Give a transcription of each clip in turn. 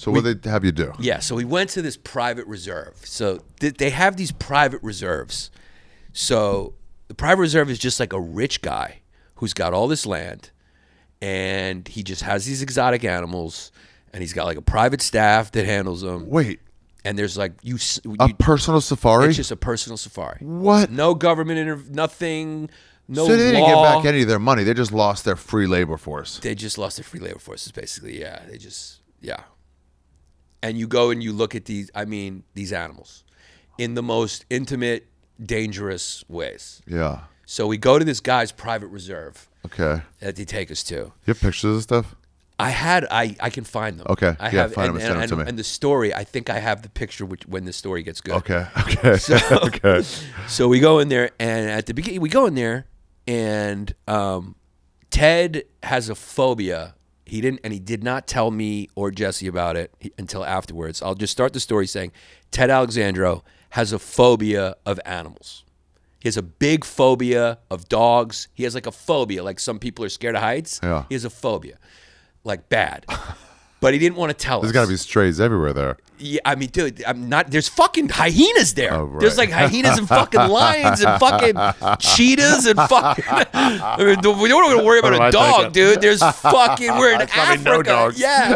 So what did they have you do? Yeah, so we went to this private reserve. So they have these private reserves. So the private reserve is just like a rich guy who's got all this land, and he just has these exotic animals, and he's got like a private staff that handles them. Wait. And there's like A personal safari? It's just a personal safari. What? No government, nothing, no So they didn't law. get back any of their money. They just lost their free labor force. They just lost their free labor forces, basically. Yeah, And you go and you look at these animals in the most intimate, dangerous ways. Yeah. So we go to this guy's private reserve. Okay. That they take us to. You have pictures of stuff? I can find them. Okay. I Yeah, have, find them and send them to me. And the story, I think I have the picture when the story gets good. Okay. So we go in there, and at the beginning, we go in there, and Ted has a phobia. He did not tell me or Jesse about it until afterwards. I'll just start the story saying Ted Alexandro has a phobia of animals. He has a big phobia of dogs. He has like a phobia, like some people are scared of heights. Yeah. He has a phobia, like bad. But he didn't want to tell us. There's got to be strays everywhere there. Yeah, I mean, dude, there's fucking hyenas there. Oh, right. There's like hyenas and fucking lions and fucking cheetahs and fucking. I mean, we don't want to worry about a dog, dude. There's fucking. We're in Africa. No dogs. Yeah.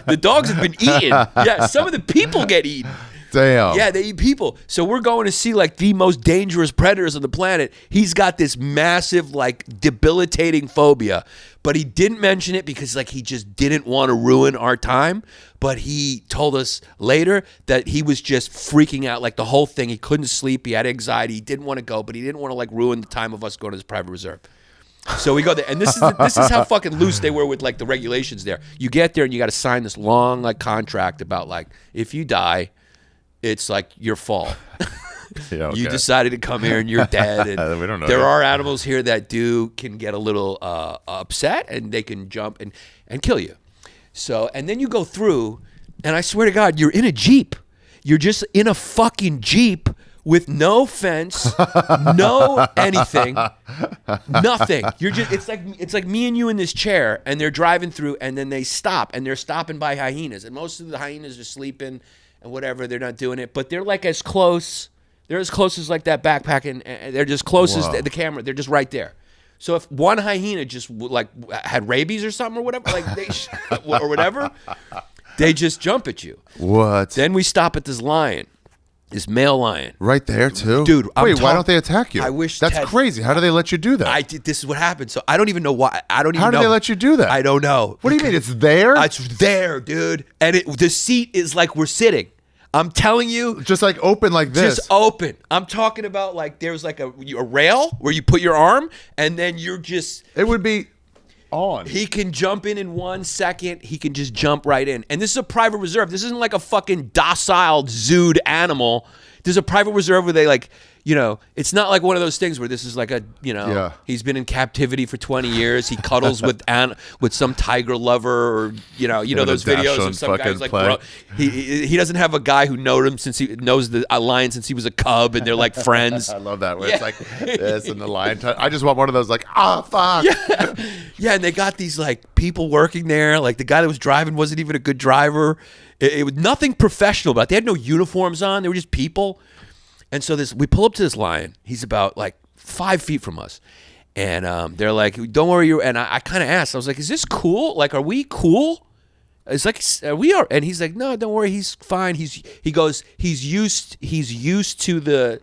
The dogs have been eaten. Yeah, some of the people get eaten. Damn. Yeah, they eat people. So we're going to see like the most dangerous predators on the planet. He's got this massive, like, debilitating phobia, but he didn't mention it because like he just didn't want to ruin our time. But he told us later that he was just freaking out, like the whole thing. He couldn't sleep. He had anxiety. He didn't want to go, but he didn't want to like ruin the time of us going to this private reserve. So we go there, and this is how fucking loose they were with like the regulations there. You get there and you got to sign this long like contract about like if you die, it's like your fault. Yeah, okay. You decided to come here and you're dead. And we don't know there that. are animals here that can get a little upset, and they can jump and kill you. So, and then you go through, and I swear to God, you're in a Jeep. You're just in a fucking Jeep with no fence, no anything, nothing. You're just it's like me and you in this chair, and they're driving through, and then they stop, and they're stopping by hyenas, and most of the hyenas are sleeping and whatever. They're not doing it, but they're like as close. They're as close as like that backpack, and they're just close as the camera. They're just right there. So if one hyena just like had rabies or something or whatever, like or whatever, they just jump at you. What? Then we stop at this lion, this male lion. Right there too, dude. Wait, why don't they attack you? I wish that's crazy. How do they let you do that? This is what happened. So I don't even know why. How do they let you do that? I don't know. What do you mean? It's there? It's there, dude. And the seat is like we're sitting. I'm telling you. Just like open like this. Just open. I'm talking about like there's like a rail where you put your arm and then you're just. It would be on. He can jump in 1 second. He can just jump right in. And this is a private reserve. This isn't like a fucking docile zooed animal. There's a private reserve where they like, it's not like one of those things where this is like he's been in captivity for 20 years. He cuddles with some tiger lover, or those videos of some guys like, bro, he doesn't have a guy who knows the lion since he was a cub, and they're like friends. I love that where it's like this and the lion. I just want one of those like, fuck. Yeah, and they got these like people working there. Like the guy that was driving wasn't even a good driver. It was nothing professional about it. They had no uniforms on. They were just people. And so we pull up to this lion. He's about like 5 feet from us. And they're like, don't worry. And I kind of asked, I was like, is this cool? Like, are we cool? It's like, we are. And he's like, no, don't worry. He's fine. He goes, he's used to the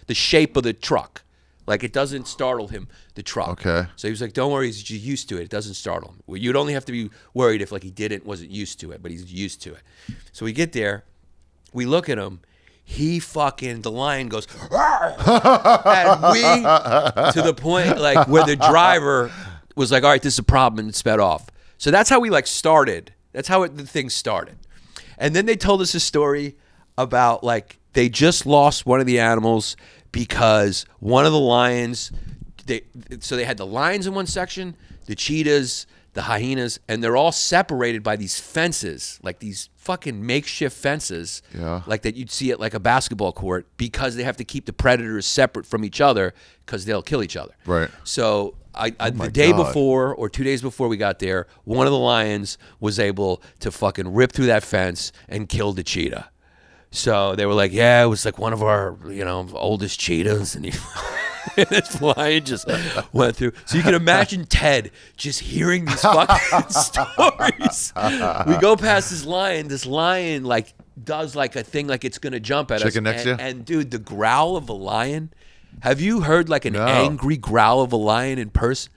shape of the truck. Like it doesn't startle him, the truck. Okay. So he was like, don't worry, he's just used to it. It doesn't startle him. Well, you'd only have to be worried if like he wasn't used to it, but he's used to it. So we get there, we look at him, the lion goes, and we, to the point like where the driver was like, all right, this is a problem, and sped off. So that's how we like started. That's how the thing started. And then they told us a story about like they just lost one of the animals because one of the lions, they had the lions in one section, the cheetahs, the hyenas, and they're all separated by these fences, like these fucking makeshift fences, like that you'd see at like a basketball court, because they have to keep the predators separate from each other because they'll kill each other. Right. So the day before or 2 days before we got there, one of the lions was able to fucking rip through that fence and kill the cheetah. So they were like, yeah, it was like one of our, oldest cheetahs. And this lion just went through. So you can imagine Ted just hearing these fucking stories. We go past this lion like does like a thing like it's going to jump at us. Chicken next to you? And dude, the growl of a lion. Have you heard like an angry growl of a lion in person?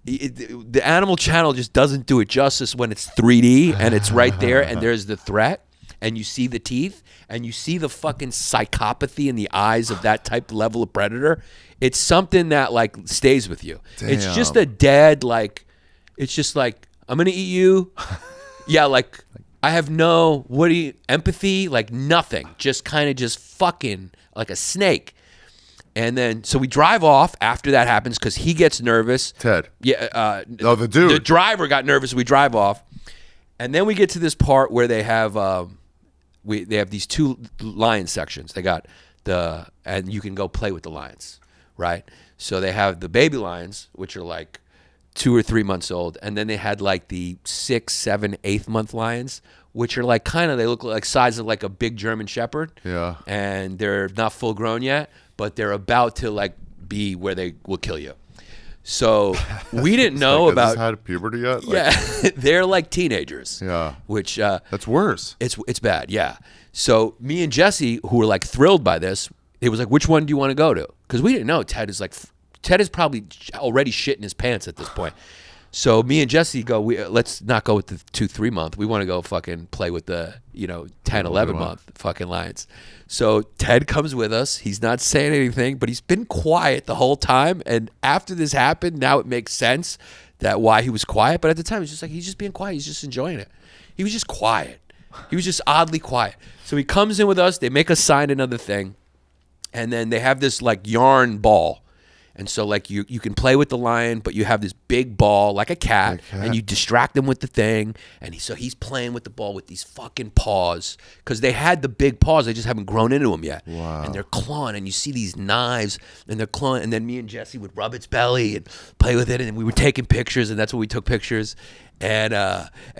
The Animal Channel just doesn't do it justice when it's 3D and it's right there and there's the threat and you see the teeth and you see the fucking psychopathy in the eyes of that type level of predator. It's something that like stays with you. Damn. It's just a dead like, it's just like, I'm going to eat you. Yeah, like I have no, empathy, like nothing. Just kind of just fucking like a snake. And then, so we drive off after that happens because he gets nervous. Ted. Yeah. The dude. The driver got nervous. We drive off. And then we get to this part where they have they have these 2 lion sections. They got and you can go play with the lions, right? So they have the baby lions, which are like 2 or 3 months old. And then they had like the 6, 7, 8 month lions, which are like they look like size of like a big German Shepherd. Yeah. And they're not full grown yet, but they're about to like be where they will kill you. So we didn't know about. Has this had puberty yet? Yeah, they're like teenagers. Yeah, which that's worse. It's bad. Yeah. So me and Jesse, who were like thrilled by this, it was like, which one do you want to go to? Because we didn't know Ted is probably already shitting his pants at this point. So me and Jesse go, let's not go with the 2-3 month. We want to go fucking play with the 10, 11 month fucking lions. So Ted comes with us. He's not saying anything, but he's been quiet the whole time. And after this happened, now it makes sense that why he was quiet. But at the time, he's just being quiet. He's just enjoying it. He was just quiet. He was just oddly quiet. So he comes in with us. They make us sign another thing. And then they have this like yarn ball. And so like you can play with the lion, but you have this big ball like a cat, and you distract him with the thing. And he's playing with the ball with these fucking paws because they had the big paws. They just haven't grown into them yet. Wow. And they're clawing, and you see these knives, and they're clawing. And then me and Jesse would rub its belly and play with it, and we were taking pictures, and that's when we took pictures. And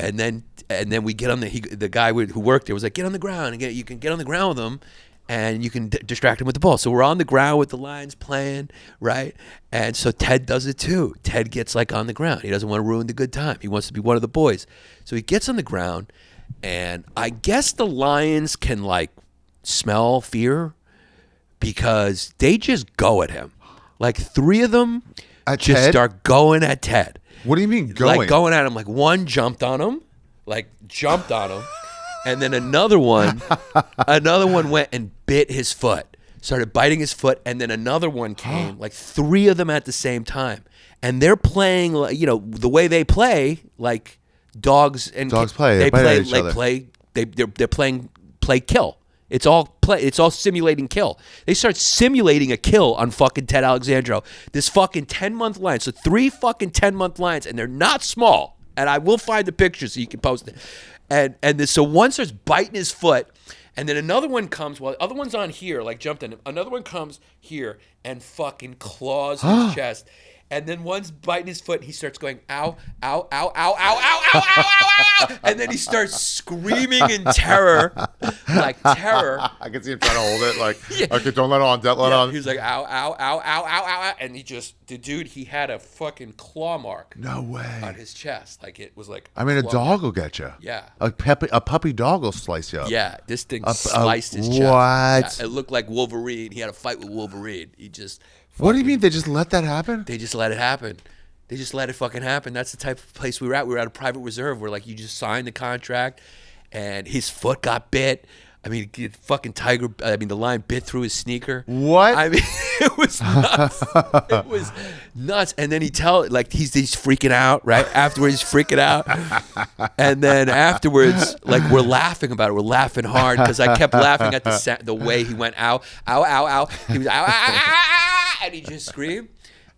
then we get on the guy who worked there was like, get on the ground and you can get on the ground with them. And you can distract him with the ball. So we're on the ground with the lions playing, right? And so Ted does it too. Ted gets like on the ground. He doesn't want to ruin the good time. He wants to be one of the boys. So he gets on the ground, and I guess the lions can like smell fear because they just go at him. Like 3 of them start going at Ted. What do you mean going? Like going at him. Like one jumped on him. And then another one went and bit his foot, started biting his foot, and then another one came, like 3 of them at the same time. And they're playing, like, the way they play, like dogs play. They bite at each other. They're playing play kill. It's all simulating kill. They start simulating a kill on fucking Ted Alexandro. This fucking 10-month lion. So 3 fucking 10-month lions, and they're not small. And I will find the picture so you can post it. So one starts biting his foot, and then another one comes while the other one's on here, like jumped in him. Another one comes here and fucking claws his chest. And then one's biting his foot, and he starts going, ow, ow, ow, ow, ow, ow, ow, ow, ow, ow. And then he starts screaming in terror, like terror. I can see him trying to hold it, like, okay, don't let on, don't let on. He was like, ow, ow, ow, ow, ow, ow, ow. And he had a fucking claw mark. No way. On his chest. Like, it was like. I mean, a dog will get you. Yeah. A puppy dog will slice you up. Yeah, this thing sliced his chest. What? Yeah, it looked like Wolverine. He had a fight with Wolverine. What do you mean? They just let that happen? They just let it happen. They just let it fucking happen. That's the type of place we were at. We were at a private reserve where, like, you just signed the contract, and his foot got bit. I mean, the lion bit through his sneaker. What? I mean, it was nuts. It was nuts. And then he's freaking out, right? Afterwards, he's freaking out. And then afterwards, like, we're laughing about it. We're laughing hard because I kept laughing at the way he went, ow, ow, ow, ow. He was, ow, ow, ow, ow, ow, and he just screamed.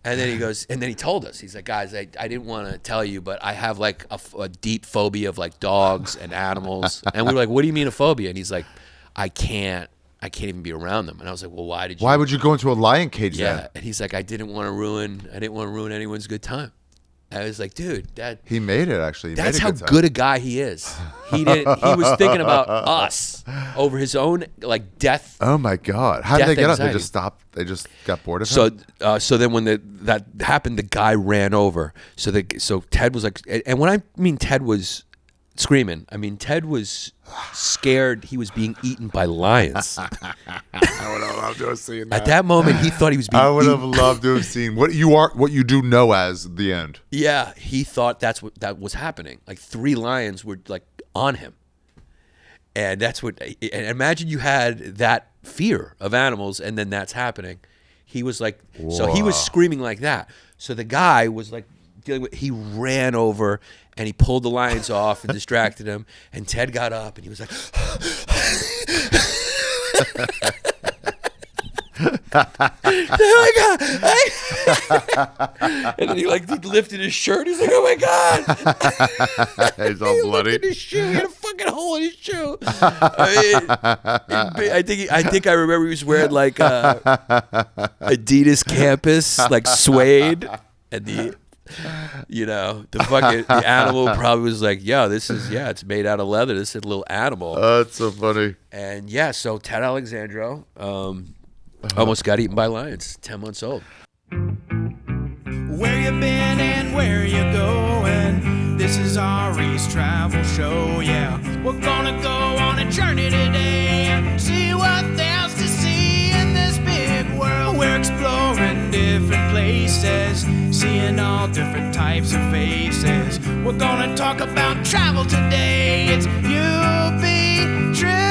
And then he goes, and then he told us, he's like, guys, I didn't want to tell you, but I have like a deep phobia of like dogs and animals. And we were like, what do you mean a phobia? And he's like, I can't I can't even be around them. And I was like, well, why did you? Why would you go into a lion cage Yeah. then? And he's like, I didn't want to ruin anyone's good time. I was like, dude, He made it, actually. that's how good a guy he is. He was thinking about us over his own like death. Oh my God! How did Death they get anxiety. up? They just stopped. They just got bored of him. So then when that happened, the guy ran over. So Ted was like, and when I mean Ted was screaming, I mean Ted was scared he was being eaten by lions. I would have loved to have seen that. At that moment, he thought he was being I would have eaten. loved to have seen what you do know as the end. Yeah, he thought that was happening. Like 3 lions were like on him. And that's what. And imagine you had that fear of animals, and then that's happening. He was like, so he was screaming like that. So the guy was like dealing with. He ran over and he pulled the lions off and distracted him. And Ted got up and he was like, oh my God. And then he lifted his shirt. He's like, oh my God. He's all bloody. Looked in his shoe. He had a fucking hole in his shoe. I think I remember he was wearing like Adidas Campus, like suede, and the animal probably was like, yo, it's made out of leather. This is a little animal. That's so funny. And yeah, so Ted Alexandro almost got eaten by lions, 10 months old. Where you been and where you going? This is Ari's travel show, yeah. We're gonna go on a journey today and see what there's to see in this big world. We're exploring different places, seeing all different types of faces. We're gonna talk about travel today. It's UB Trip.